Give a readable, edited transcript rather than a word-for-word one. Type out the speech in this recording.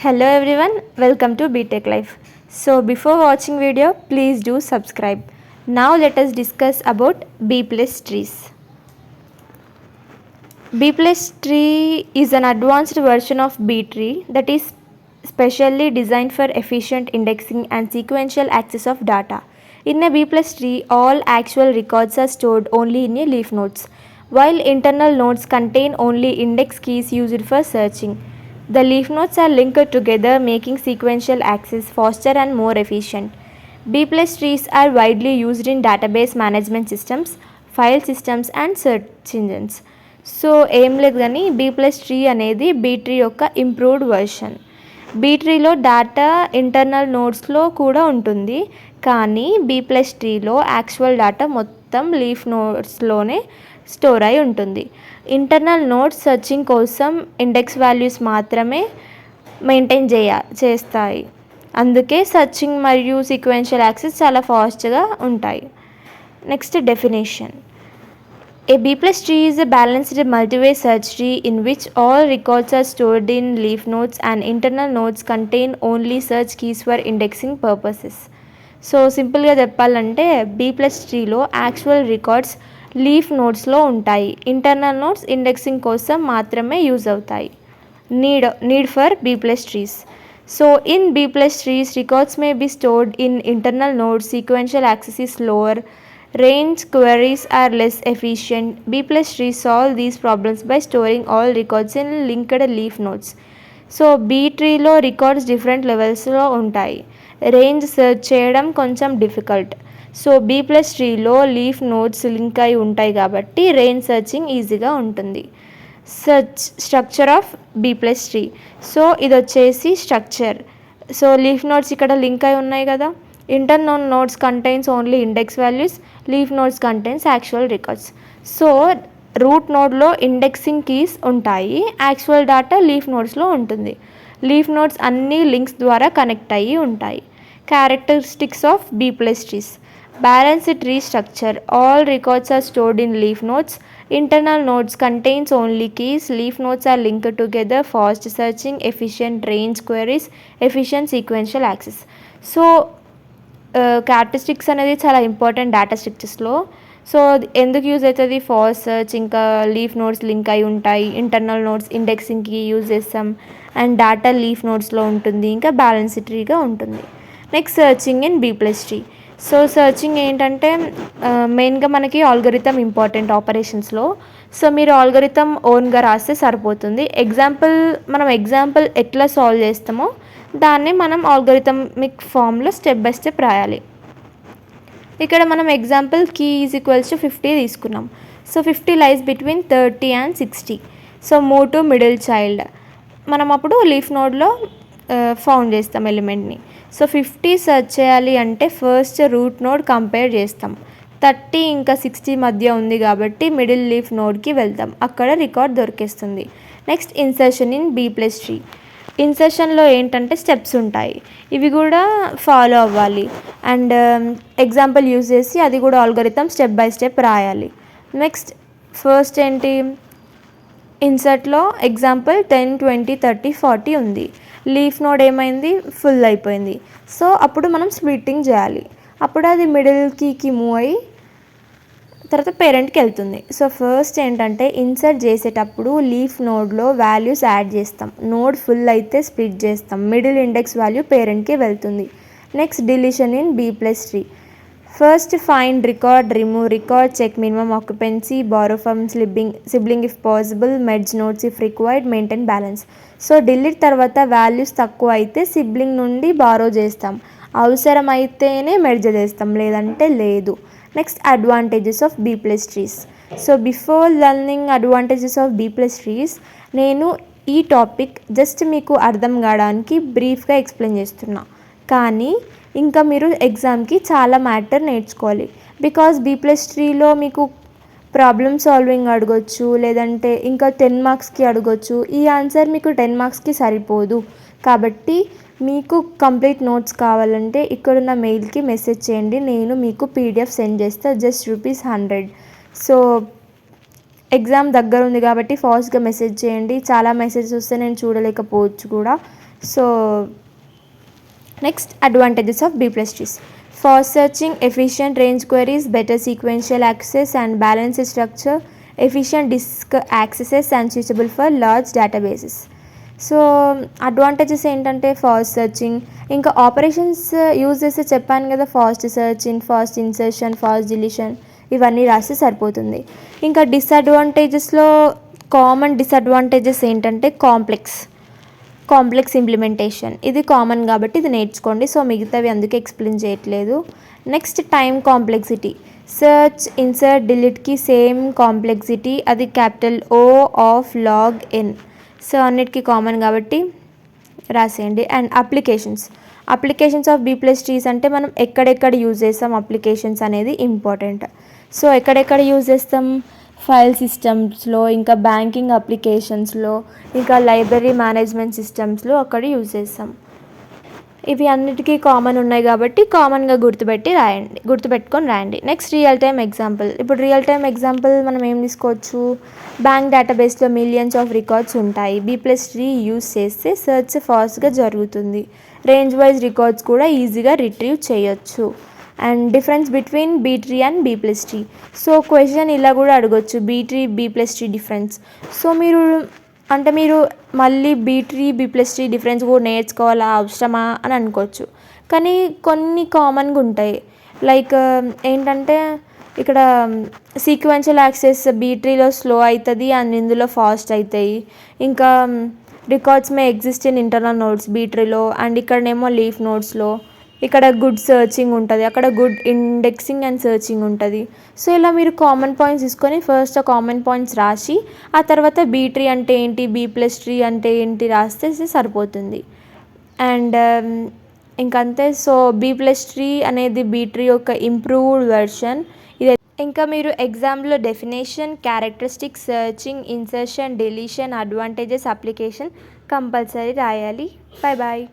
Hello everyone, welcome to BTech Life. So before watching video, please do subscribe. Now let us discuss about B plus trees. B plus tree is an advanced version of B tree that is specially designed for efficient indexing and sequential access of data. In a B plus tree, all actual records are stored only in a leaf nodes, while internal nodes contain only index keys used for searching. The leaf nodes are linked together, making sequential access faster and more efficient. B plus trees are widely used in database management systems, file systems and search engines. So ఏం లేదు కానీ B plus tree అనేది B tree యొక్క improved version. B ట్రీలో data internal నోడ్స్లో కూడా ఉంటుంది, కానీ బీ ప్లస్ ట్రీలో యాక్చువల్ డేటా మొత్తం లీఫ్ నోడ్స్లోనే స్టోర్ అయి ఉంటుంది. ఇంటర్నల్ నోడ్స్ సెర్చింగ్ కోసం ఇండెక్స్ వాల్యూస్ మాత్రమే మెయింటైన్ చేస్తాయి. అందుకే సెర్చింగ్ మరియు సీక్వెన్షియల్ యాక్సెస్ చాలా ఫాస్ట్గా ఉంటాయి. Next definition. A B plus tree is a balanced multi-way search tree in which all records are stored in leaf nodes and internal nodes contain only search keys for indexing purposes. So సింపుల్గా చెప్పాలంటే B plus ట్రీలో actual records leaf నోడ్స్లో ఉంటాయి, internal nodes indexing కోసం మాత్రమే use అవుతాయి. Need for B plus trees. So in B plus trees records may be stored in internal nodes, sequential access is slower, range queries are less efficient. B plus trees solve these problems by storing all records in linked leaf nodes. So B ట్రీలో records different లెవెల్స్లో ఉంటాయి. Range search చేయడం కొంచెం difficult. So B plus ట్రీలో leaf nodes link అయి ఉంటాయి కాబట్టి range searching ఈజీగా ఉంటుంది. Structure of B plus tree. So ఇది వచ్చేసి స్ట్రక్చర్. సో లీఫ్ నోడ్స్ ఇక్కడ లింక్ అయి ఉన్నాయి కదా. Internal nodes contains only index values, leaf nodes contains actual records. So root నోడ్లో ఇండెక్సింగ్ కీస్ ఉంటాయి, యాక్చువల్ డేటా లీఫ్ నోడ్స్లో ఉంటుంది. లీఫ్ నోడ్స్ అన్ని లింక్స్ ద్వారా కనెక్ట్ అయ్యి ఉంటాయి. Characteristics of B plus trees. Balanced tree structure. All records are stored in leaf nodes. Internal nodes contains only keys. Leaf nodes are linked together. Fast searching, efficient range queries, efficient sequential access. So characteristics అనేది చాలా important data స్ట్రక్చర్స్లో. So ఎందుకు use అవుతుంది? Fast search, ఇంకా leaf nodes link అయి ఉంటాయి, internal nodes ఇండెక్సింగ్కి use చేస్తాం, అండ్ డేటా లీఫ్ నోడ్స్లో ఉంటుంది, ఇంకా బ్యాలెన్స్డ్ ట్రీగా ఉంటుంది. Next searching in B plus tree. So searching ఏంటంటే మెయిన్గా మనకి ఆల్గోరిథం ఇంపార్టెంట్ ఆపరేషన్స్లో. సో మీరు ఆల్గోరిథం ఓన్గా రాస్తే సరిపోతుంది. మనం ఎగ్జాంపుల్ ఎట్లా సాల్వ్ చేస్తామో దాన్ని మనం ఆల్గోరిథమిక్ ఫామ్లో స్టెప్ బై స్టెప్ రాయాలి. ఇక్కడ మనం example key is equals to 50 తీసుకున్నాం. So 50 lies between 30 and 60. So move to middle child. మనం అప్పుడు లీఫ్ నోడ్లో ఫౌండ్ చేస్తాం ఎలిమెంట్ని. సో 50 సెర్చ్ చేయాలి అంటే ఫస్ట్ రూట్ నోడ్ కంపేర్ చేస్తాం. 30 ఇంకా 60 మధ్య ఉంది కాబట్టి మిడిల్ లీఫ్ నోడ్కి వెళ్తాం, అక్కడ రికార్డ్ దొరికేస్తుంది. Next insertion in B plus tree. ఇన్సర్షన్లో ఏంటంటే స్టెప్స్ ఉంటాయి, ఇవి కూడా ఫాలో అవ్వాలి. అండ్ ఎగ్జాంపుల్ యూజ్ చేసి అది కూడా ఆల్గోరిథం స్టెప్ బై స్టెప్ రాయాలి. నెక్స్ట్ ఫస్ట్ ఏంటి, ఇన్సర్ట్లో ఎగ్జాంపుల్ 10, 20, 30, 40 ఉంది. లీఫ్ నోడ్ ఏమైంది, ఫుల్ అయిపోయింది. సో అప్పుడు మనం స్ప్లిట్టింగ్ చేయాలి. అప్పుడు అది మిడిల్ కీకి మూవ్ అయ్యి తర్వాత పేరెంట్కి వెళ్తుంది. సో ఫస్ట్ ఏంటంటే ఇన్సర్ట్ చేసేటప్పుడు లీఫ్ నోడ్లో వాల్యూస్ యాడ్ చేస్తాం. నోడ్ ఫుల్ అయితే స్ప్లిట్ చేస్తాం, మిడిల్ ఇండెక్స్ వాల్యూ పేరెంట్కి వెళ్తుంది. Next deletion in B plus tree. First find record, remove record, check minimum occupancy, borrow from sibling if possible, merge nodes if required, maintain balance. So delete తర్వాత values తక్కువ అయితే sibling నుండి borrow చేస్తాం, అవసరం అయితేనే merge చేస్తాం, లేదంటే లేదు. Next advantages of B plus trees. So before learning advantages of B plus trees నేను ఈ టాపిక్ జస్ట్ మీకు అర్థం కావడానికి బ్రీఫ్గా ఎక్స్ప్లెయిన్ చేస్తున్నా, కానీ ఇంకా మీరు ఎగ్జామ్కి చాలా మ్యాటర్ నేర్చుకోవాలి. బికాజ్ బీ ప్లస్ ట్రీలో మీకు ప్రాబ్లమ్ సాల్వింగ్ అడగొచ్చు, లేదంటే ఇంకా 10 మార్క్స్కి అడగొచ్చు. ఈ ఆన్సర్ మీకు 10 మార్క్స్కి సరిపోదు. కాబట్టి మీకు కంప్లీట్ నోట్స్ కావాలంటే ఇక్కడున్న మెయిల్కి మెసేజ్ చేయండి, నేను మీకు పీడిఎఫ్ సెండ్ చేస్తా, జస్ట్ ₹100. సో ఎగ్జామ్ దగ్గర ఉంది కాబట్టి ఫాస్ట్గా మెసేజ్ చేయండి. చాలా మెసేజెస్ వస్తే నేను చూడలేకపోవచ్చు కూడా. So next advantages of B plus trees. Fast searching, efficient range queries, better sequential access and balanced structure, efficient disk accesses and suitable for large databases. So advantages ఏంటంటే ఫాస్ట్ సెర్చింగ్, ఇంకా operations use చేస్తే చెప్పాను కదా, fast searching, fast insertion, fast deletion ఇవన్నీ రాస్తే సరిపోతుంది. ఇంకా డిసడ్వాంటేజెస్లో కామన్ డిసడ్వాంటేజెస్ ఏంటంటే కాంప్లెక్స్ ఇంప్లిమెంటేషన్. ఇది కామన్ కాబట్టి ఇది నేర్చుకోండి. సో మిగతావి అందుకే ఎక్స్ప్లెయిన్ చేయట్లేదు. Next time complexity. Search, insert, డిలీట్కి సేమ్ కాంప్లెక్సిటీ, అది capital O of log N. So అన్నిటికీ కామన్ కాబట్టి రాసేయండి. And applications of B plus trees అంటే మనం ఎక్కడెక్కడ యూజ్ చేస్తాం అప్లికేషన్స్ అనేది ఇంపార్టెంట్. సో ఎక్కడెక్కడ యూజ్ చేస్తాం, ఫైల్ సిస్టమ్స్లో, ఇంకా బ్యాంకింగ్ అప్లికేషన్స్లో, ఇంకా లైబ్రరీ మేనేజ్మెంట్ సిస్టమ్స్లో అక్కడ యూజ్ చేస్తాం. ఇవి అన్నిటికీ కామన్ ఉన్నాయి కాబట్టి కామన్గా గుర్తుపెట్టుకొని రాయండి. Next real time example. ఇప్పుడు రియల్ టైమ్ ఎగ్జాంపుల్ మనం ఏం తీసుకోవచ్చు, బ్యాంక్ డేటాబేస్లో మిలియన్స్ ఆఫ్ రికార్డ్స్ ఉంటాయి. B plus tree యూజ్ చేస్తే సెర్చ్ ఫాస్ట్గా జరుగుతుంది. రేంజ్ వైజ్ రికార్డ్స్ కూడా ఈజీగా రిట్రీవ్ చేయొచ్చు. And difference between B tree and B plus tree. So question ఇలా కూడా అడగొచ్చు, B plus tree difference. So మీరు మళ్ళీ B plus tree డిఫరెన్స్ కూడా నేర్చుకోవాలా, అవసరమా అని అనుకోవచ్చు. కానీ కొన్ని కామన్గా ఉంటాయి. లైక్ ఏంటంటే ఇక్కడ సీక్వెన్షియల్ యాక్సెస్ B treeలో స్లో అవుతుంది అండ్ ఇందులో ఫాస్ట్ అవుతాయి. ఇంకా records may exist in internal nodes B treeలో అండ్ ఇక్కడనేమో లీఫ్ నోడ్స్లో. ఇక్కడ గుడ్ సర్చింగ్ ఉంటుంది, అక్కడ గుడ్ ఇండెక్సింగ్ అండ్ సర్చింగ్ ఉంటుంది. సో ఇలా మీరు కామన్ పాయింట్స్ తీసుకొని ఫస్ట్ ఆ కామన్ పాయింట్స్ రాసి ఆ తర్వాత B tree అంటే ఏంటి, B plus tree అంటే ఏంటి రాస్తే సరిపోతుంది. అండ్ ఇంకంతే. సో B plus tree అనేది B tree యొక్క ఇంప్రూవ్డ్ వెర్షన్. ఇది ఇంకా మీరు ఎగ్జామ్లో definition, characteristics, searching, insertion, deletion, advantages, application compulsory రాయాలి. బాయ్.